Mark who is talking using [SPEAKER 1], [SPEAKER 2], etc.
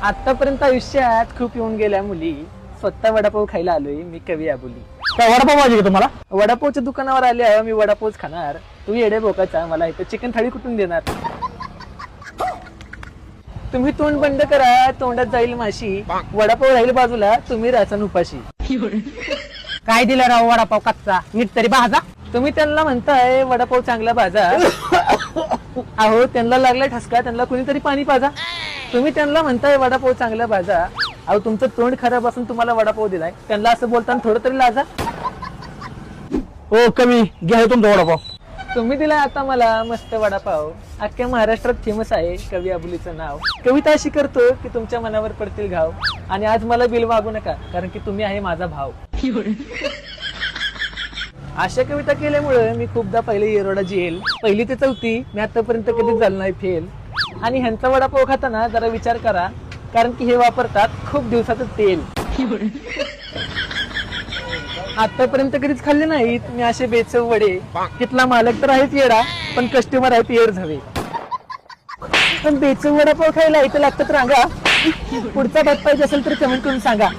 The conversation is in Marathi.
[SPEAKER 1] आतापर्यंत आयुष्यात खूप येऊन गेल्या मुली, स्वतः वडापाव खायला आलोय मी कवी आबोली.
[SPEAKER 2] काय वडापाव पाहिजे का तुम्हाला?
[SPEAKER 1] वडापावच्या दुकानावर आले मी वडापावच खाणार. तू येडे बोकाचा, मला इथं चिकन थाळी कुठून देणार? तुम्ही तोंड बंद करा, तोंडात जाईल माशी. वडापाव राहील बाजूला, तुम्ही राहसान उपाशी.
[SPEAKER 2] काय दिलं राव वडापाव कच्चा, नीट तरी भाजा.
[SPEAKER 1] तुम्ही त्यांना म्हणताय वडापाव चांगला भाजा. अहो त्यांना लागला ठसका, त्यांना कुणीतरी पाणी पाजा. तुम्ही त्यांना म्हणताय वडापाव चांगला भाजा. अहो तुमचं तोंड खराब असून तुम्हाला वडापाव दिलाय, त्यांना असं बोलताना थोडं तरी लाजा.
[SPEAKER 2] ओ कमी घ्या तुमचा वडापाव.
[SPEAKER 1] तुम्ही दिलाय आता मला मस्त वडापाव. अख्ख्या महाराष्ट्रात फेमस आहे कवी आबुलीचं नाव. कविता अशी करतो की तुमच्या मनावर पडतील घाव. आणि आज मला बिल मागू नका, कारण की तुम्ही आहे माझा भाव. अशा कविता केल्यामुळे मी खूपदा पहिले येरोडा जेल. पहिली ते चौथी मी आतापर्यंत कधीच झालं नाही फेल. आणि ह्यांचा वडापाव खाताना जरा विचार करा, कारण की हे वापरतात खूप दिवसाचं तेल. आतापर्यंत कधीच खाल्ले नाहीत मी असे बेचव वडे. तिथला मालक तर आहेच येडा, पण कस्टमर आहेत येड झवे. पण बेचव वडापाव खायला इथं लागतात रांगा. पुढचा भात पाहिजे असेल तर कमेंट करून सांगा.